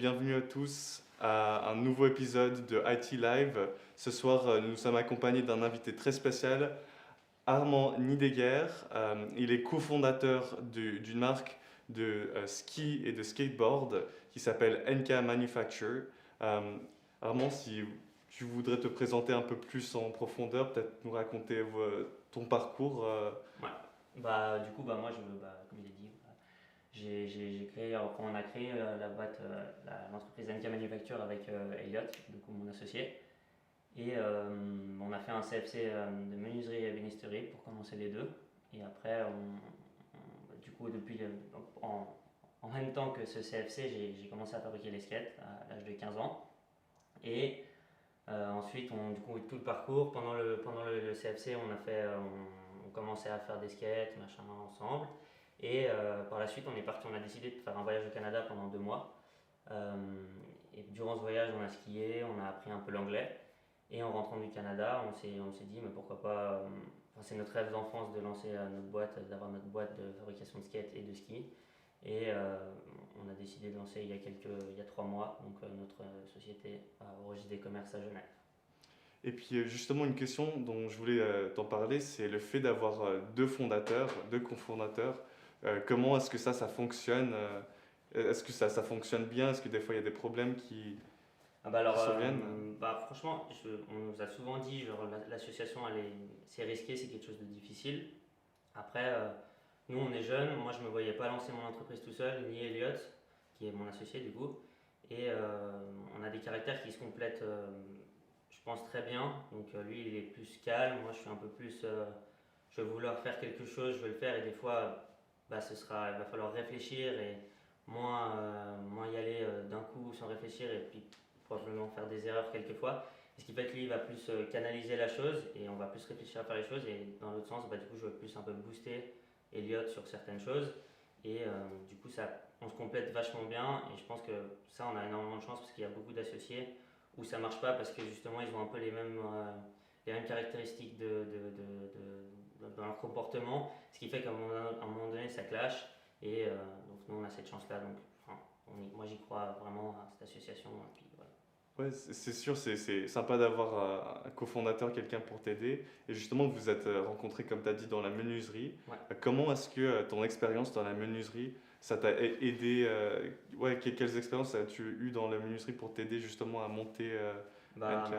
bienvenue à tous à un nouveau épisode de IT Live. Ce soir, nous sommes accompagnés d'un invité très spécial, Armand Nideguer. Il est cofondateur d'une marque de ski et de skateboard qui s'appelle NK Manufacture. Armand, si tu voudrais te présenter un peu plus en profondeur, peut-être nous raconter ton parcours. Ouais. Du coup, moi, comme il a dit, j'ai créé, quand on a créé la boîte, l'entreprise NK Manufacture avec Elliot, du coup, mon associé. Et on a fait un CFC de menuiserie et ébénisterie pour commencer les deux. Et après, du coup, en même temps que ce CFC, j'ai commencé à fabriquer les skates à l'âge de 15 ans. Et ensuite, du coup, tout le parcours, pendant le CFC, on commençait à faire des skates, machin, ensemble. Et par la suite, on a décidé de faire un voyage au Canada pendant 2 mois. Euh, et durant ce voyage, on a skié, on a appris un peu l'anglais. Et en rentrant du Canada, on s'est dit, mais pourquoi pas. C'est notre rêve d'enfance de lancer notre boîte, d'avoir notre boîte de fabrication de skates et de ski. Et on a décidé de lancer il y a 3 mois, donc notre société au registre des commerces à Genève. Et puis justement, une question dont je voulais t'en parler, c'est le fait d'avoir deux fondateurs, deux cofondateurs. Comment est-ce que ça fonctionne est-ce que ça fonctionne bien? Est-ce que des fois il y a des problèmes qui surviennent? Franchement, on nous a souvent dit, genre, l'association, c'est risqué, c'est quelque chose de difficile. Après, nous, on est jeunes. Moi, je me voyais pas lancer mon entreprise tout seul, ni Elliot, qui est mon associé du coup. Et on a des caractères qui se complètent, je pense, très bien. Donc, lui, il est plus calme. Moi, je suis un peu plus. Je vais vouloir faire quelque chose, je vais le faire. Et des fois, il va falloir réfléchir et moins y aller d'un coup sans réfléchir. Et puis, probablement faire des erreurs quelquefois. Et ce qui fait que lui, il va plus canaliser la chose et on va plus réfléchir à faire les choses. Et dans l'autre sens, du coup, je vais plus un peu booster Elliot sur certaines choses. Et du coup, on se complète vachement bien. Et je pense que ça, on a énormément de chance parce qu'il y a beaucoup d'associés où ça marche pas parce que justement, ils ont un peu les mêmes caractéristiques dans leur comportement. Ce qui fait qu'à un moment donné, ça clash. Et donc, nous, on a cette chance-là. Donc, enfin, moi, j'y crois vraiment à cette association. Et puis, voilà. Ouais, c'est sûr, c'est sympa d'avoir un cofondateur, quelqu'un pour t'aider. Et justement, vous êtes rencontrés, comme tu as dit, dans la menuiserie. Ouais. Comment est-ce que ton expérience dans la menuiserie, ça t'a aidé ouais, quelles expériences as-tu eu dans la menuiserie pour t'aider justement à monter NK?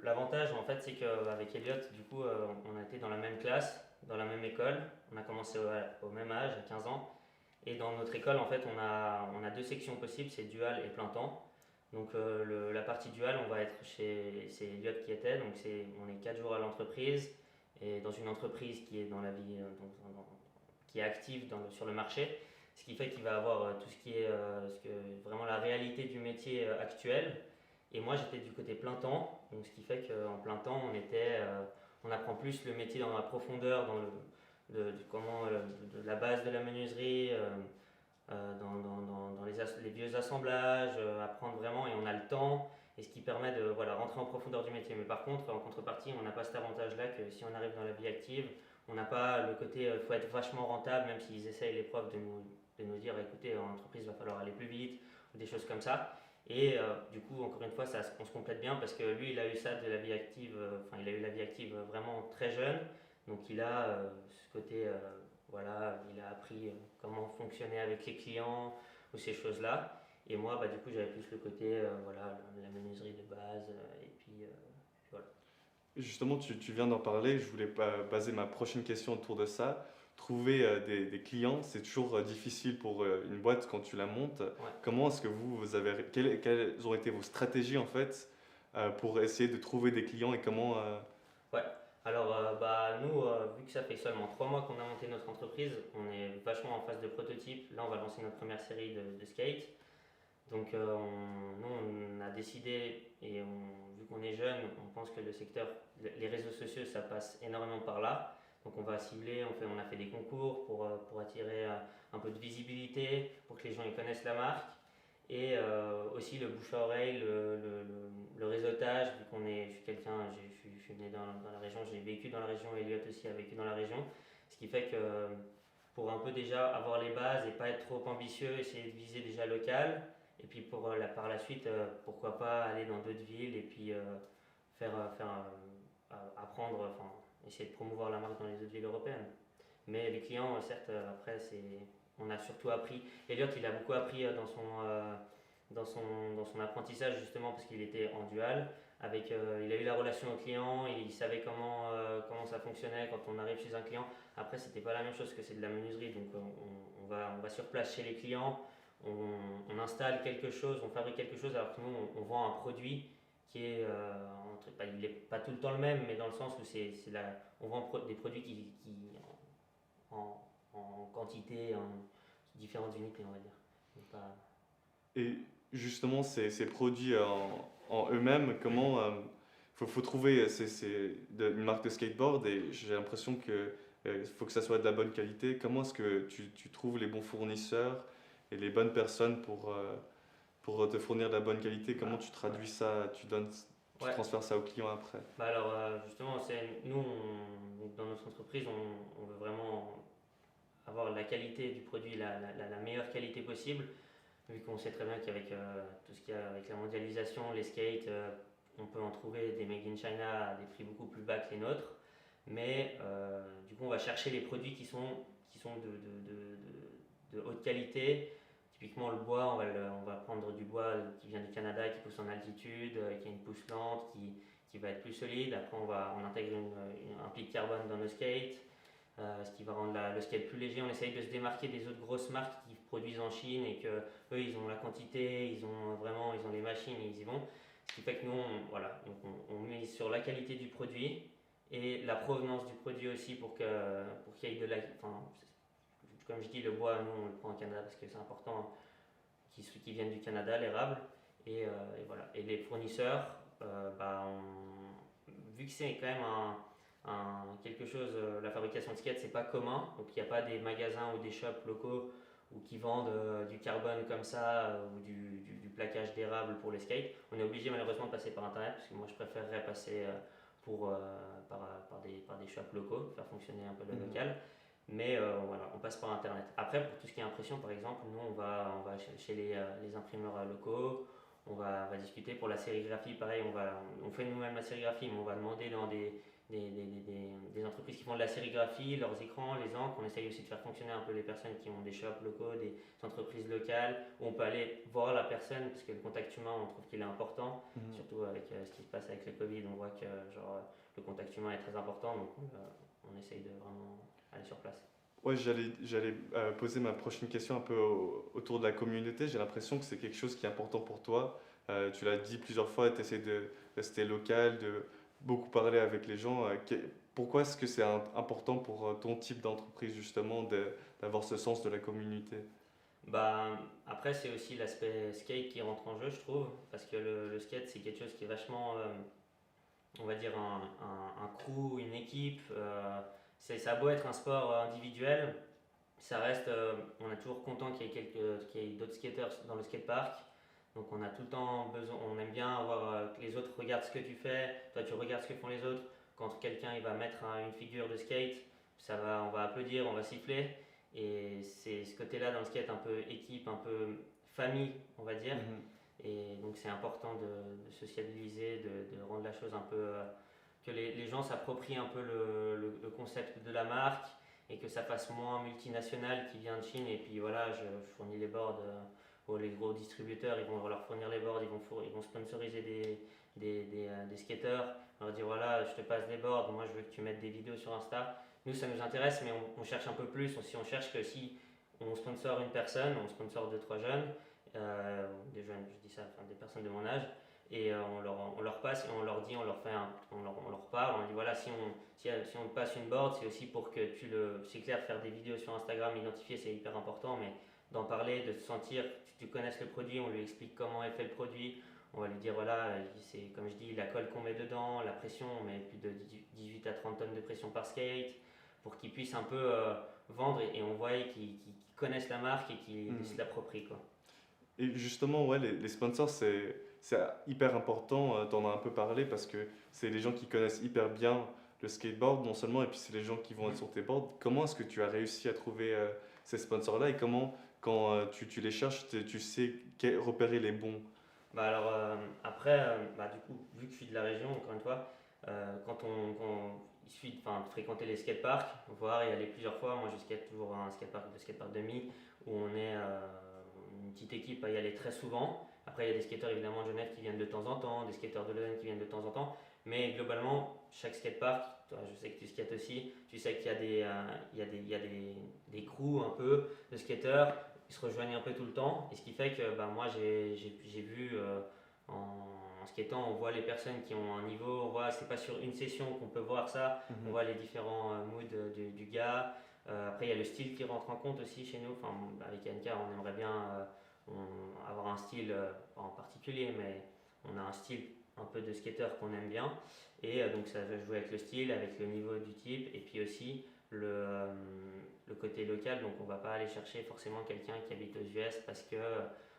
L'avantage en fait, c'est qu'avec Elliot, du coup, on a été dans la même classe, dans la même école. On a commencé au même âge, à 15 ans. Et dans notre école, en fait, on a deux sections possibles, c'est dual et plein temps. Donc la partie dual, c'est Elliot qui était, donc on est 4 jours à l'entreprise et dans une entreprise qui est dans la vie, qui est active sur le marché, ce qui fait qu'il va avoir tout ce qui est vraiment la réalité du métier actuel. Et moi j'étais du côté plein temps, donc ce qui fait qu'en plein temps on apprend plus le métier dans la profondeur, de la base de la menuiserie. Dans les vieux assemblages, apprendre vraiment et on a le temps et ce qui permet de rentrer en profondeur du métier. Mais par contre, en contrepartie, on n'a pas cet avantage-là que si on arrive dans la vie active, on n'a pas le côté il faut être vachement rentable, même s'ils essayent les profs de nous dire écoutez, en entreprise, il va falloir aller plus vite ou des choses comme ça. Et du coup, encore une fois, on se complète bien parce que lui, il a eu ça de la vie active, il a eu la vie active vraiment très jeune. Donc il a ce côté il a appris comment fonctionner avec les clients ou ces choses-là. Et moi, du coup, j'avais plus le côté, la menuiserie de base. Et puis, voilà. Justement, tu viens d'en parler, je voulais baser ma prochaine question autour de ça. Trouver des clients, c'est toujours difficile pour une boîte quand tu la montes. Ouais. Comment est-ce que quelles ont été vos stratégies en fait pour essayer de trouver des clients et comment Ouais. Alors, nous, vu que ça fait seulement 3 mois qu'on a monté notre entreprise, on est vachement en phase de prototype. Là, on va lancer notre première série de skate. Donc, nous, on a décidé, et vu qu'on est jeune, on pense que le secteur, les réseaux sociaux, ça passe énormément par là. Donc, on va cibler, on a fait des concours pour attirer un peu de visibilité, pour que les gens ils connaissent la marque. Et aussi le bouche à oreille, le réseautage, vu je suis quelqu'un, je suis né dans la région, j'ai vécu dans la région, Elliot aussi a vécu dans la région. Ce qui fait que pour un peu déjà avoir les bases et pas être trop ambitieux, essayer de viser déjà local Et puis par la suite, pourquoi pas aller dans d'autres villes et puis apprendre, enfin, essayer de promouvoir la marque dans les autres villes européennes. Mais les clients, certes, après, on a surtout appris. Elliot, il a beaucoup appris dans son apprentissage, justement, parce qu'il était en dual. Il a eu la relation au client, il savait comment ça fonctionnait quand on arrive chez un client. Après, c'était pas la même chose que c'est de la menuiserie, donc on va sur place chez les clients, on installe quelque chose, on fabrique quelque chose, alors que nous, on vend un produit qui est, il n'est pas tout le temps le même, mais dans le sens où on vend des produits en quantité, en différentes unités, on va dire. Donc, Et justement, ces produits en eux-mêmes, comment faut trouver une marque de skateboard et j'ai l'impression que faut que ça soit de la bonne qualité. Comment est-ce que tu trouves les bons fournisseurs et les bonnes personnes pour te fournir de la bonne qualité? Comment tu traduis ça? Tu ouais. transfères ça au client après? Bah alors justement, dans notre entreprise, on veut vraiment avoir la qualité du produit, la meilleure qualité possible, vu qu'on sait très bien qu'avec tout ce qu'il y a avec la mondialisation, les skates, on peut en trouver des made in China à des prix beaucoup plus bas que les nôtres. Mais du coup, on va chercher les produits qui sont de haute qualité. Typiquement, le bois, on va prendre du bois qui vient du Canada, qui pousse en altitude, qui a une pousse lente, qui va être plus solide. Après, on intègre un pli de carbone dans nos skates, ce qui va rendre le skate plus léger. On essaye de se démarquer des autres grosses marques qui produisent en Chine et que eux, ils ont la quantité, ils ont les machines, ils y vont. Ce qui fait que nous, on mise sur la qualité du produit et la provenance du produit aussi pour qu'il y ait enfin, comme je dis, le bois, nous, on le prend au Canada parce que c'est important qui viennent du Canada, l'érable. Et voilà. Et les fournisseurs, vu que c'est quand même quelque chose, la fabrication de skates, c'est pas commun. Donc il n'y a pas des magasins ou des shops locaux qui vendent du carbone comme ça ou du plaquage d'érable pour les skates. On est obligé malheureusement de passer par internet parce que moi je préférerais passer par des shops locaux, faire fonctionner un peu le local. Mais voilà, on passe par internet. Après, pour tout ce qui est impression, par exemple, nous on va chez les imprimeurs locaux, on va discuter pour la sérigraphie. Pareil, on fait nous-mêmes la sérigraphie, mais on va demander dans des entreprises qui font de la sérigraphie, leurs écrans, les encres. On essaye aussi de faire fonctionner un peu les personnes qui ont des shops locaux, des entreprises locales, où on peut aller voir la personne, parce que le contact humain, on trouve qu'il est important, surtout avec ce qui se passe avec le Covid. On voit que le contact humain est très important, donc on essaye de vraiment aller sur place. Ouais, j'allais poser ma prochaine question un peu autour de la communauté. J'ai l'impression que c'est quelque chose qui est important pour toi. Tu l'as dit plusieurs fois, tu essaies de rester local, de beaucoup parler avec les gens. Pourquoi est-ce que c'est important pour ton type d'entreprise justement d'avoir ce sens de la communauté? Bah, après, c'est aussi l'aspect skate qui rentre en jeu, je trouve, parce que le skate, c'est quelque chose qui est vachement, on va dire, un crew, une équipe. Ça a beau être un sport individuel, ça reste, on est toujours content qu'il y ait d'autres skaters dans le skatepark. Donc on a tout le temps besoin, on aime bien avoir que les autres regardent ce que tu fais, toi tu regardes ce que font les autres. Quand quelqu'un il va mettre une figure de skate, on va applaudir, on va siffler. Et c'est ce côté-là dans le skate un peu équipe, un peu famille, on va dire. Et donc c'est important de sociabiliser, de rendre la chose un peu que les gens s'approprient un peu le concept de la marque et que ça fasse moins multinational qui vient de Chine. Et puis voilà, je fournis les boards aux les gros distributeurs, ils vont leur fournir les boards, ils vont sponsoriser des skateurs, leur dire voilà, je te passe des boards, moi je veux que tu mettes des vidéos sur Insta. Nous, ça nous intéresse, mais on cherche un peu plus. Si on cherche que si on sponsor une personne, on sponsor 2-3 jeunes, des jeunes, je dis ça, enfin, des personnes de mon âge, et on leur passe et on leur dit, on leur parle, on leur dit voilà, si on te passe une board, c'est aussi pour que c'est clair, faire des vidéos sur Instagram, identifier, c'est hyper important, mais d'en parler, de se sentir que tu connaisses le produit, on lui explique comment est fait le produit, on va lui dire voilà, c'est comme je dis, la colle qu'on met dedans, la pression, on met plus de 18 à 30 tonnes de pression par skate, pour qu'ils puissent un peu vendre et on voit qu'ils connaissent la marque et qu'ils se l'approprient, quoi. Et justement, ouais, les sponsors, c'est hyper important, tu en as un peu parlé, parce que c'est les gens qui connaissent hyper bien le skateboard, non seulement, et puis c'est les gens qui vont être sur tes boards. Comment est-ce que tu as réussi à trouver ces sponsors-là et quand tu les cherches, tu sais repérer les bons? Bah alors après, bah du coup, vu que je suis de la région, encore une fois, il suffit de fréquenter les skateparks, voir y aller plusieurs fois. Moi, je skate toujours à un skatepark, le skatepark de Mi, où on est une petite équipe à y aller très souvent. Après, il y a des skateurs évidemment de Genève qui viennent de temps en temps, des skateurs de Lausanne qui viennent de temps en temps. Mais globalement, chaque skatepark, toi, je sais que tu skates aussi, tu sais qu'il y a des crews un peu de skateurs, ils se rejoignent un peu tout le temps. Et ce qui fait que bah, moi, j'ai vu en skatant, on voit les personnes qui ont un niveau, on voit, c'est pas sur une session qu'on peut voir ça, on voit les différents moods du gars. Après, il y a le style qui rentre en compte aussi chez nous. Enfin, avec Anka, on aimerait bien avoir un style, pas en particulier, mais on a un style un peu de skater qu'on aime bien. Et donc, ça va jouer avec le style, avec le niveau du type, et puis aussi le côté local. Donc, on va pas aller chercher forcément quelqu'un qui habite aux US parce que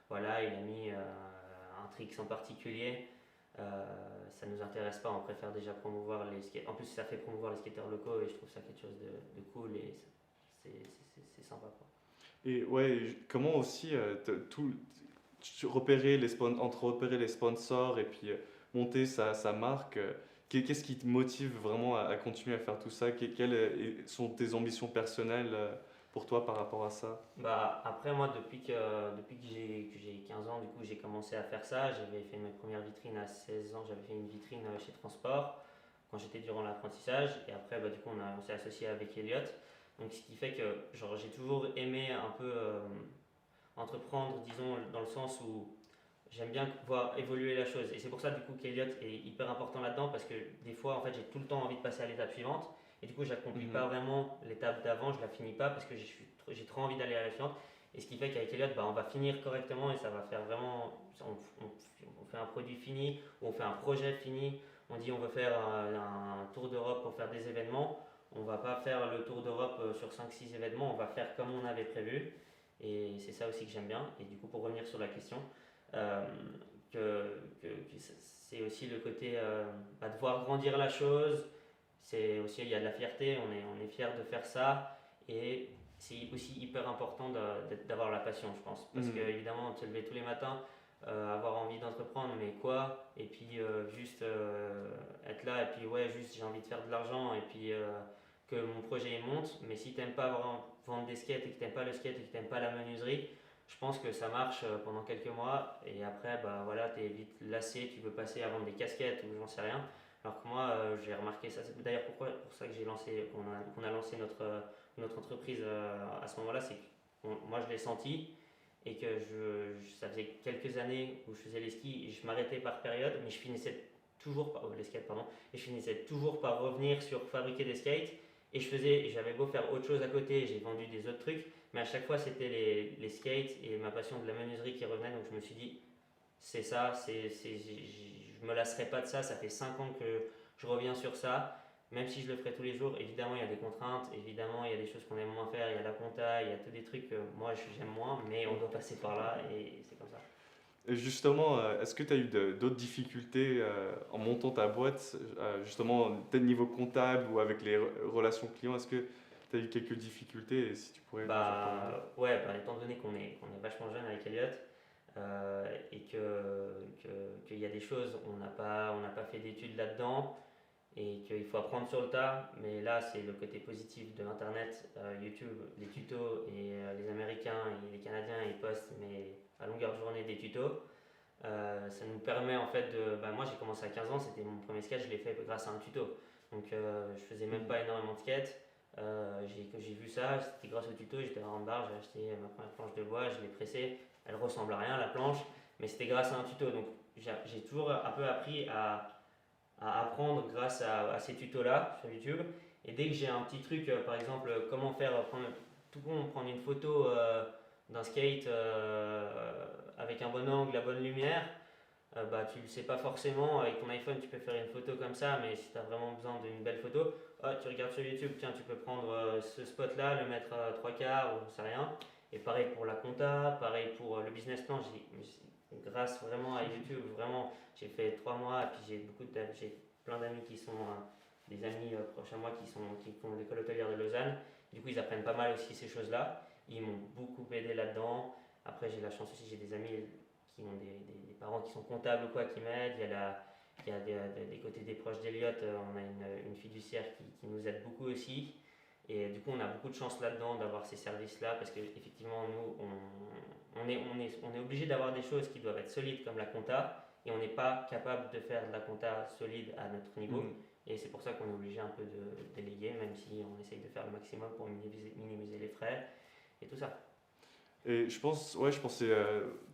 voilà, il a mis un tricks en particulier. Ça nous intéresse pas, on préfère déjà promouvoir les skateurs. En plus, ça fait promouvoir les skateurs locaux et je trouve ça quelque chose de cool et c'est sympa, quoi. Et ouais, comment aussi entre repérer les sponsors et puis monter sa marque, qu'est-ce qui te motive vraiment à continuer à faire tout ça? Quelles sont tes ambitions personnelles pour toi par rapport à ça? Bah, après, moi, depuis que j'ai 15 ans, du coup, j'ai commencé à faire ça. J'avais fait mes premières vitrines à 16 ans. J'avais fait une vitrine chez Transport quand j'étais durant l'apprentissage. Et après, bah, du coup, on s'est associé avec Elliot. Donc, ce qui fait que genre, j'ai toujours aimé un peu entreprendre, disons, dans le sens où j'aime bien voir évoluer la chose. Et c'est pour ça, du coup, qu'Elliot est hyper important là-dedans parce que des fois, en fait, j'ai tout le temps envie de passer à l'étape suivante. Et du coup, j'accomplis pas vraiment l'étape d'avant, je la finis pas parce que j'ai trop envie d'aller à la suivante. Et ce qui fait qu'avec Elliot, bah, on va finir correctement et ça va faire vraiment. On fait un produit fini, ou on fait un projet fini. On dit on veut faire un tour d'Europe pour faire des événements. On va pas faire le tour d'Europe sur 5-6 événements, on va faire comme on avait prévu. Et c'est ça aussi que j'aime bien. Et du coup, pour revenir sur la question, euh, que c'est aussi le côté bah, de voir grandir la chose. C'est aussi, il y a de la fierté, on est fier de faire ça. Et c'est aussi hyper important d'avoir la passion, je pense. Parce que, évidemment, te lever tous les matins, avoir envie d'entreprendre, mais quoi? Et puis, juste être là, et puis, ouais, juste j'ai envie de faire de l'argent, et puis que mon projet il monte. Mais si t'aimes pas vendre des skates, et que t'aimes pas le skate, et que t'aimes pas la menuiserie, je pense que ça marche pendant quelques mois et après bah voilà, tu es vite lassé, tu veux passer à vendre des casquettes ou j'en sais rien. Alors que moi j'ai remarqué ça, c'est d'ailleurs pour ça que qu'on a lancé notre entreprise à ce moment-là, c'est que moi je l'ai senti et que ça faisait quelques années où je faisais les skis et je m'arrêtais par période, mais je finissais toujours par, les skates pardon, et je finissais toujours par revenir sur fabriquer des skates et j'avais beau faire autre chose à côté, j'ai vendu des autres trucs, mais à chaque fois, c'était les skates et ma passion de la menuiserie qui revenaient. Donc je me suis dit, c'est ça, je me lasserai pas de ça. Ça fait 5 ans que je reviens sur ça. Même si je le ferai tous les jours, évidemment, il y a des contraintes. Évidemment, il y a des choses qu'on aime moins faire. Il y a la compta, il y a tous des trucs que moi, j'aime moins. Mais on doit passer par là et c'est comme ça. Et justement, est-ce que tu as eu d'autres difficultés en montant ta boîte, justement, peut-être niveau comptable ou avec les relations clients? Est-ce que tu as eu quelques difficultés et si tu pourrais nous en parler? Bah ouais, bah, étant donné qu'on est vachement jeune avec Elliot et qu'il y a des choses, on n'a pas fait d'études là-dedans et qu'il faut apprendre sur le tas. Mais là, c'est le côté positif de Internet, YouTube, les tutos et les Américains et les Canadiens, ils postent mais à longueur de journée des tutos. Ça nous permet en fait de. Bah, moi, j'ai commencé à 15 ans, c'était mon premier skate, je l'ai fait grâce à un tuto. Donc, je faisais même pas énormément de skate. Quand j'ai vu ça, c'était grâce au tuto, j'étais à Rambar, j'ai acheté ma première planche de bois, je l'ai pressée. Elle ressemble à rien la planche, mais c'était grâce à un tuto. Donc j'ai toujours un peu appris à apprendre grâce à ces tutos-là sur YouTube. Et dès que j'ai un petit truc, par exemple, comment tout con, prendre une photo d'un skate avec un bon angle, la bonne lumière, bah, tu le sais pas forcément. Avec ton iPhone, tu peux faire une photo comme ça, mais si tu as vraiment besoin d'une belle photo, tu regardes sur YouTube, tiens, tu peux prendre ce spot-là, le mettre à trois quarts ou j'en sais rien. Et pareil pour la compta, pareil pour le business plan. Grâce vraiment à YouTube, vraiment, j'ai fait 3 mois et puis j'ai plein d'amis qui sont des amis proches à moi qui font l'école hôtelière de Lausanne. Du coup, ils apprennent pas mal aussi ces choses-là. Ils m'ont beaucoup aidé là-dedans. Après, j'ai la chance aussi, j'ai des amis qui ont des parents qui sont comptables ou quoi qui m'aident. Il y a des côtés des proches d'Eliott, on a une fiduciaire qui nous aide beaucoup aussi. Et du coup, on a beaucoup de chance là-dedans d'avoir ces services-là parce qu'effectivement, nous, on est obligé d'avoir des choses qui doivent être solides comme la compta et on n'est pas capable de faire de la compta solide à notre niveau. Mhm. Et c'est pour ça qu'on est obligé un peu de déléguer, même si on essaye de faire le maximum pour minimiser les frais et tout ça. Et je pensais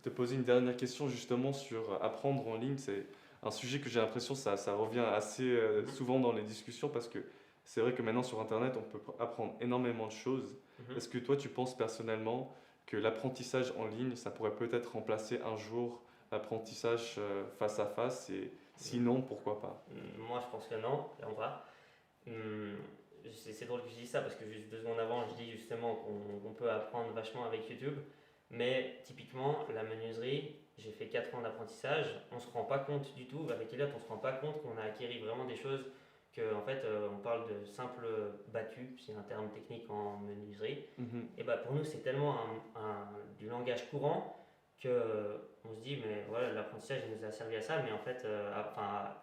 te poser une dernière question justement sur apprendre en ligne. C'est un sujet que j'ai l'impression ça revient assez Mhm. souvent dans les discussions parce que c'est vrai que maintenant sur Internet on peut apprendre énormément de choses. Mhm. Est-ce que toi tu penses personnellement que l'apprentissage en ligne ça pourrait peut-être remplacer un jour l'apprentissage face à face et sinon pourquoi pas? Moi, je pense que non, et on va. Hum, c'est drôle que je dise ça parce que juste 2 secondes avant, je dis justement qu'on peut apprendre vachement avec YouTube. Mais typiquement, la menuiserie, j'ai fait 4 ans d'apprentissage. On ne se rend pas compte du tout, avec Elliot, on ne se rend pas compte qu'on a acquis vraiment des choses que, en fait, on parle de simple battu, c'est un terme technique en menuiserie. Mhm. Et bah pour nous, c'est tellement du langage courant que on se dit, mais voilà, l'apprentissage il nous a servi à ça, mais en fait, enfin,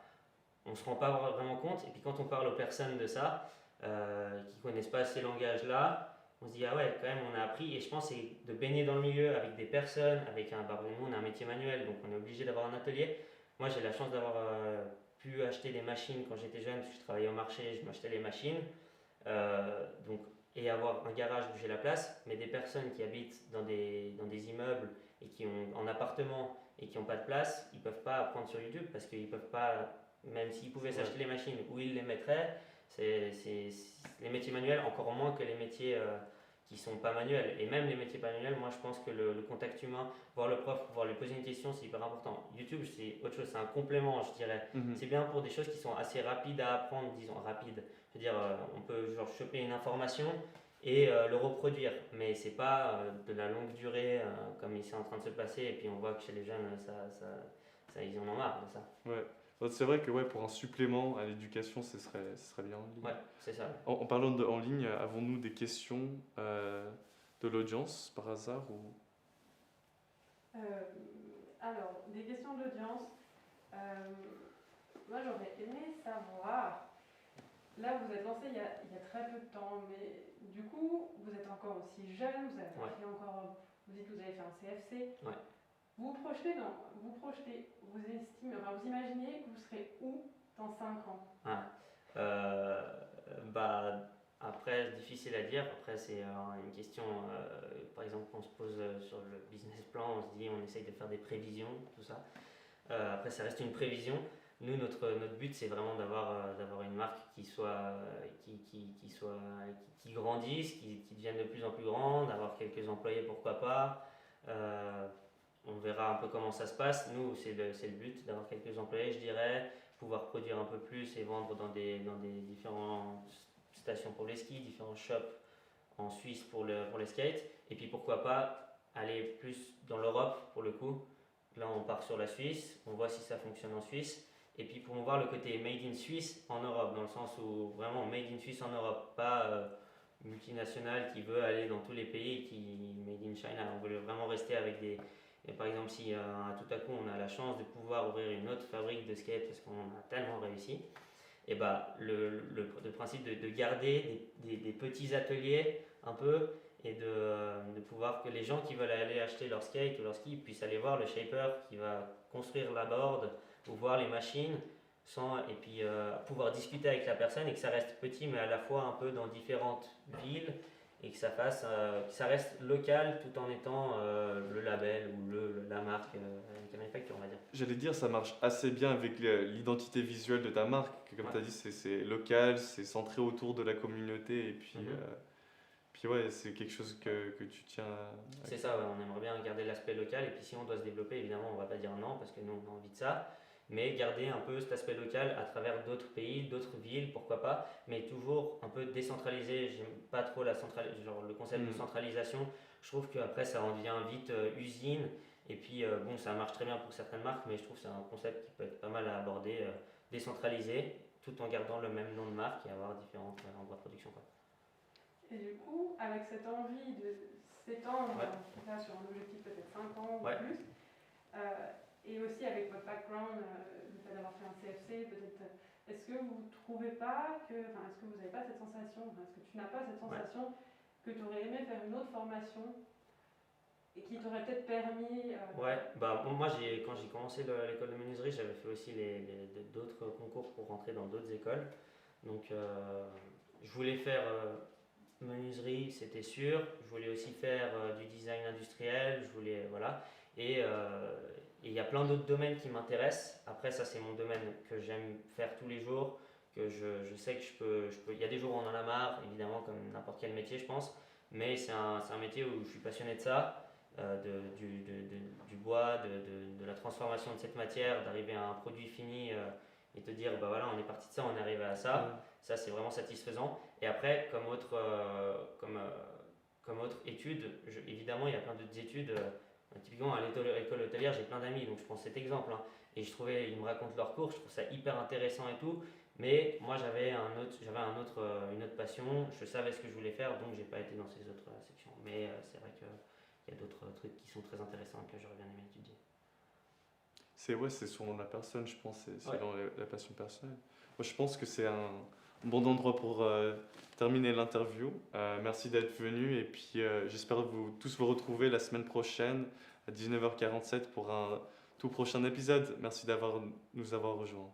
on se rend pas vraiment compte. Et puis quand on parle aux personnes de ça, qui connaissent pas ces langages-là, on se dit ah ouais, quand même on a appris. Et je pense que c'est de baigner dans le milieu avec des personnes, avec un bah, nous on a un métier manuel, donc on est obligé d'avoir un atelier. Moi j'ai la chance d'avoir pu acheter des machines quand j'étais jeune, parce que je travaillais au marché, je m'achetais les machines. Donc, et avoir un garage où j'ai la place, mais des personnes qui habitent dans des immeubles et qui ont en appartement et qui n'ont pas de place, ils ne peuvent pas apprendre sur YouTube parce qu'ils peuvent pas, même s'ils pouvaient Ouais. s'acheter les machines, où ils les mettraient. C'est les métiers manuels, encore moins que les métiers qui sont pas manuels. Et même les métiers pas manuels, moi je pense que le contact humain, voir le prof, pouvoir lui poser une question, c'est hyper important. YouTube, c'est autre chose, c'est un complément, je dirais. Mhm. C'est bien pour des choses qui sont assez rapides à apprendre, disons rapides. Je veux dire, on peut genre choper une information et le reproduire, mais c'est pas de la longue durée comme il est en train de se passer. Et puis on voit que chez les jeunes, ils en ont marre de ça. Ouais. Donc, c'est vrai que ouais, pour un supplément à l'éducation, ce serait bien en ligne. Ouais, c'est ça. En parlant de en ligne, avons-nous des questions de l'audience par hasard ou... Euh, alors, des questions d'audience. Moi, j'aurais aimé savoir. Là, vous êtes lancé il y a très peu de temps, mais du coup, vous êtes encore aussi jeune, vous avez Ouais. fait encore. Vous dites que vous avez fait un CFC. Ouais. Vous vous estimez, enfin, vous imaginez que vous serez où dans 5 ans? Ah. Euh, bah, après, c'est difficile à dire. Après, c'est une question, par exemple, qu'on se pose sur le business plan, on se dit, on essaye de faire des prévisions, tout ça. Après, ça reste une prévision. Nous, notre but, c'est vraiment d'avoir une marque qui soit, qui grandisse, qui devienne de plus en plus grande, d'avoir quelques employés, pourquoi pas. Euh, on verra un peu comment ça se passe. Nous, c'est le but d'avoir quelques employés, je dirais, pouvoir produire un peu plus et vendre dans des différentes stations pour les skis, différents shops en Suisse pour les skates. Et puis pourquoi pas aller plus dans l'Europe pour le coup. Là, on part sur la Suisse, on voit si ça fonctionne en Suisse. Et puis promouvoir le côté Made in Suisse en Europe, dans le sens où vraiment Made in Suisse en Europe, pas multinationale qui veut aller dans tous les pays qui Made in China. On veut vraiment rester avec des. Et par exemple, si tout à coup on a la chance de pouvoir ouvrir une autre fabrique de skate parce qu'on a tellement réussi, et bah le principe de garder des petits ateliers un peu et de pouvoir que les gens qui veulent aller acheter leur skate ou leur ski puissent aller voir le shaper qui va construire la board ou voir les machines et puis pouvoir discuter avec la personne et que ça reste petit mais à la fois un peu dans différentes villes et que que ça reste local tout en étant le label ou la marque avec la manufacture on va dire. J'allais dire, ça marche assez bien avec l'identité visuelle de ta marque. Comme Ouais. tu as dit, c'est local, c'est centré autour de la communauté. Et puis, puis ouais, c'est quelque chose que tu tiens à... C'est ça, ouais, on aimerait bien garder l'aspect local et puis si on doit se développer, évidemment, on va pas dire non parce que nous on a envie de ça, mais garder un peu cet aspect local à travers d'autres pays, d'autres villes, pourquoi pas, mais toujours un peu décentralisé. J'aime pas trop genre le concept de centralisation. Je trouve qu'après ça en devient vite usine et puis bon, ça marche très bien pour certaines marques, mais je trouve que c'est un concept qui peut être pas mal à aborder, décentralisé, tout en gardant le même nom de marque et avoir différents endroits de production, quoi. Et du coup, avec cette envie de s'étendre Ouais. là, sur un objectif peut-être 5 ans ou Ouais. plus, et aussi avec votre background, le fait d'avoir fait un CFC, peut-être, est-ce que vous ne trouvez pas que, enfin, est-ce que vous n'avez pas cette sensation, enfin, est-ce que tu n'as pas cette sensation que tu aurais aimé faire une autre formation et qui t'aurait peut-être permis. Ouais, bah moi quand j'ai commencé l'école de menuiserie, j'avais fait aussi d'autres concours pour rentrer dans d'autres écoles. Donc je voulais faire menuiserie, c'était sûr. Je voulais aussi faire du design industriel, je voulais voilà. Et il y a plein d'autres domaines qui m'intéressent. Après ça c'est mon domaine que j'aime faire tous les jours, que je sais que je peux. Il y a des jours où on en a marre, évidemment comme n'importe quel métier je pense. Mais c'est un métier où je suis passionné de ça du bois, de la transformation de cette matière, d'arriver à un produit fini et te dire, bah voilà, on est parti de ça, on est arrivé à ça. Ça, c'est vraiment satisfaisant. Et après, comme autre étude, évidemment, il y a plein d'autres études. Typiquement, à l'école hôtelière, j'ai plein d'amis, donc je prends cet exemple. Hein. Et ils me racontent leur cours, je trouve ça hyper intéressant et tout. Mais moi, j'avais une autre passion, je savais ce que je voulais faire, donc j'ai pas été dans ces autres sections. Mais c'est vrai que il y a d'autres trucs qui sont très intéressants que j'aurais bien aimé étudier. C'est selon la personne, je pense, c'est Ouais. selon la passion personnelle. Moi, je pense que c'est un bon endroit pour terminer l'interview. Merci d'être venu et puis j'espère vous tous vous retrouver la semaine prochaine à 19h47 pour un tout prochain épisode. Merci nous avoir rejoints.